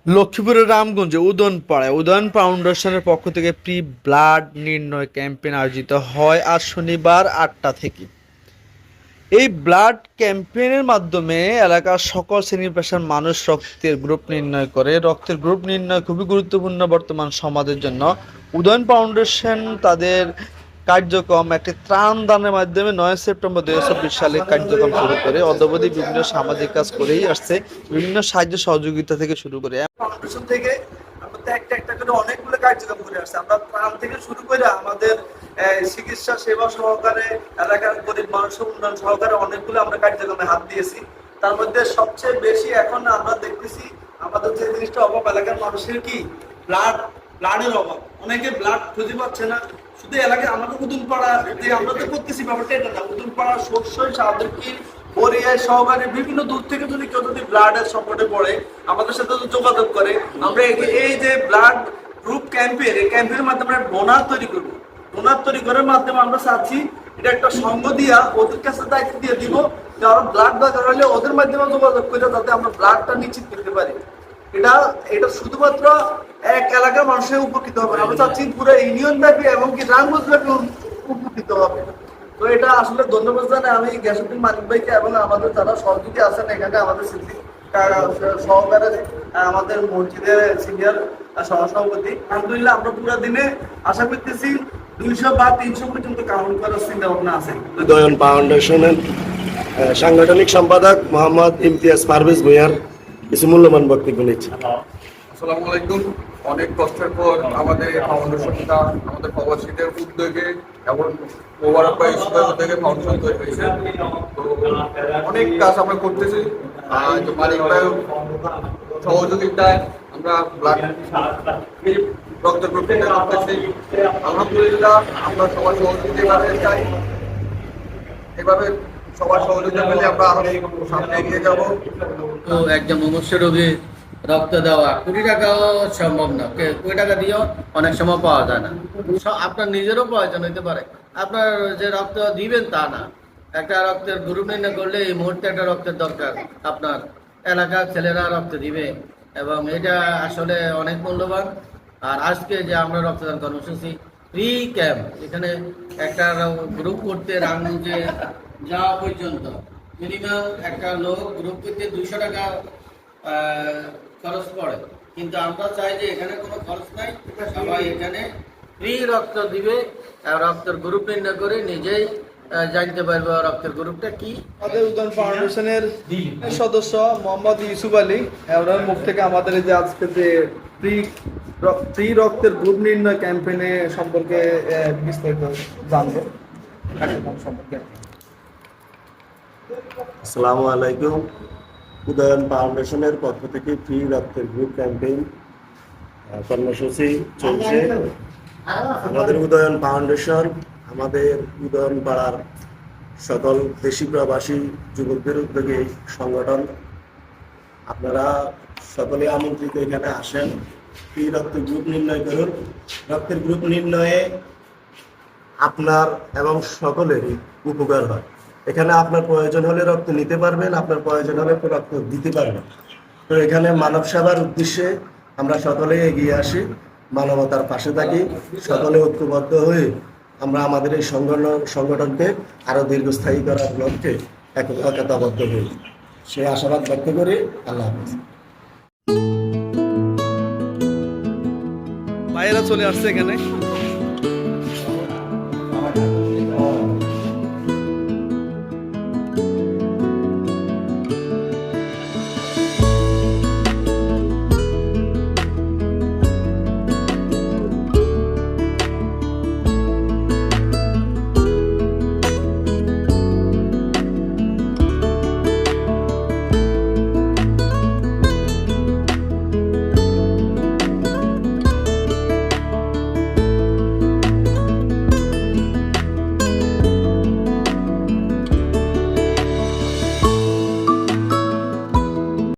লক্ষ্মীপুরের রামগঞ্জে উদয়নপাড়ায় উদয়ন ফাউন্ডেশনের পক্ষ থেকে প্রি ব্লাড নির্ণয় ক্যাম্পেইন আয়োজিত হয় আজ শনিবার ৮টা থেকে। এই ব্লাড ক্যাম্পেইনের মাধ্যমে এলাকার সকল শ্রেণী পেশার মানুষ রক্তের গ্রুপ নির্ণয় করে। রক্তের গ্রুপ নির্ণয় খুবই গুরুত্বপূর্ণ বর্তমান সমাজের জন্য। উদয়ন ফাউন্ডেশন তাদের কার্যক্রম একটি ত্রাণ দানের মাধ্যমে ৯ সেপ্টেম্বর ২০২৪ সালে কার্যক্রম শুরু করে। অদ্যাবধি বিভিন্ন সামাজিক কাজ করেই আসছে, বিভিন্ন সাহায্য সহযোগিতা থেকে শুরু করে ফাউন্ডেশন থেকে আমরা একটা একটা করে অনেকগুলো কার্যক্রম করে আসছে। আমরা ত্রাণ থেকে শুরু করে আমাদের চিকিৎসা সেবা সহকারে এলাকার গরিব মানুষের উন্নয়ন সহকারে অনেকগুলো আমরা কার্যক্রমে হাত দিয়েছি। তার মধ্যে সবচেয়ে বেশি এখন আমরা দেখতেছি আমাদের যে জিনিসটা অভাব, এলাকার মানুষের কি ব্লাডের অভাব। অনেকে ব্লাড খুঁজে পাচ্ছে না। শুধু এলাকায় আমাদের উদুলপাড়া যে আমরা তো করতেছি ব্যাপারটা এটা না, উদুলপাড়া সরষই সাদেরকি বরিয়ায় সহকারে বিভিন্ন দূর থেকে যদি কেউ যদি ব্লাডের সংকটে পড়ে আমাদের সাথে যোগাযোগ করে, আমরা এই যে ব্লাড গ্রুপ ক্যাম্পেইন, এই ক্যাম্পেইনের মাধ্যমে ডোনার তৈরি করব। ডোনার তৈরি করার মাধ্যমে আমরা চাচ্ছি এটা একটা সঙ্গ দিয়া ওদের কাছে দায়িত্ব দিয়ে দিব, কারো ব্লাড দরকার হলে ওদের মাধ্যমে যোগাযোগ করে যাতে আমরা ব্লাডটা নিশ্চিত করতে পারি। এটা শুধুমাত্র এক এলাকার মানুষের উপকৃত হবে, আমরা চাচ্ছি পুরো ইউনিয়ন ব্যাপী এবং কি রামগঞ্জ ব্যাপী উপকৃত হবে। তো এটা আসলে ধন্যবাদ জানাই আমি গ্যাসুদ্দিন মানিক ভাইকে এবং আমাদের যারা সহযোগী আছেন এখানে, আমাদের সহকারে আমাদের মসজিদের সিনিয়র সহসভাপতি। আলহামদুলিল্লাহ আমরা পুরো দিনে আশা করতেছি 200 বা 300 পর্যন্ত কাউন্ট করার চিন্তা ভাবনা আছে। উদয়ন ফাউন্ডেশনের সাংগঠনিক সম্পাদক মোহাম্মদ ইমতিয়াজ পারভেজ ভূঁইয়ার কিছু মূল্যবান বক্তব্য নিচ্ছে। আসসালামু আলাইকুম। অনেক কষ্টের পর আমাদের এই ফাউন্ডেশনটা আমাদের প্রবাসীদের উদ্যোগে এবং মোবারক ভাই ইসুফের উদ্যোগে ফাউন্ডেশন তৈরি হয়েছে। তো অনেক কাজ আমরা করতেছি। মালিক ভাই সহযোগিতায় আমরা ব্লাড রক্ত প্রক্রিয়া করতেছি। আলহামদুলিল্লাহ আমরা সবার সহযোগিতা চাই। এভাবে সবার সহযোগিতা পেলে আমরা আরো সামনে এগিয়ে যাব। তো একজন মুমূর্ষ রোগী রক্ত দেওয়া 20 টাকাও সম্ভব না, 20 টাকা দিয়েও অনেক সময় পাওয়া যায় না। আপনার নিজেরও প্রয়োজন হইতে পারে, আপনার যে রক্ত দিবেন তা না। একটা রক্তের গ্রুপ নির্ণয় করলে এই মুহূর্তে একটা রক্তের দরকার, আপনার এলাকার ছেলেরা রক্ত দিবে এবং এটা আসলে অনেক মূল্যবান। আর আজকে যে আমরা রক্তদান কর্মসূচি ফ্রি ক্যাম্প, এখানে একটা গ্রুপ করতে রামগঞ্জে যাওয়া পর্যন্ত মিনিমাম একটা লোক গ্রুপ করতে 200 টাকা খরচ পড়ে, কিন্তু আমরা চাই যে এখানে কোনো খরচ নাই, সবাই এখানে ফ্রি রক্ত দিবে। রক্তের গ্রুপ নির্ণয় করে নিজেই জানতে পারবে রক্তের গ্রুপটা কি। আমাদের উদয়ন ফাউন্ডেশনের সদস্য মোহাম্মদ ইউসুফ আলী, ওনার মুখ থেকে আমাদের এই যে আজকে যে ফ্রি রক্তের গ্রুপ নির্ণয় ক্যাম্পেইনে সম্পর্কে বিস্তারিত জানবো সম্পর্কে। আসসালামু আলাইকুম। উদয়ন ফাউন্ডেশনের পক্ষ থেকে ফ্রি রক্তের গ্রুপ ক্যাম্পেইন কর্মসূচি চলছে। আমাদের উদয়ন ফাউন্ডেশন আমাদের উদয়ন পাড়ার সকল দেশি প্রবাসী যুবকদের উদ্যোগে সংগঠন। আপনারা সকলে আমন্ত্রিত, এখানে আসেন, ফ্রি রক্তের গ্রুপ নির্ণয় করুন। রক্তের গ্রুপ নির্ণয়ে আপনার এবং সকলেরই উপকার হয়। এখানে আপনার প্রয়োজন হলে রক্ত নিতে পারবেন, আপনার প্রয়োজন হলে রক্ত দিতে পারবেন। তো এখানে মানব সেবার উদ্দেশ্যে আমরা সকলে এগিয়ে আসি, মানবতার পাশে থাকি, সকলে ঐক্যবদ্ধ হয়ে আমরা আমাদের এই সংগঠনকে আরো দীর্ঘস্থায়ী করার লক্ষ্যে একতাবদ্ধ হই। সে আশাবাদ ব্যক্ত করি। আল্লাহ হাফেজ। ভাইয়েরা চলে আসছে এখানে।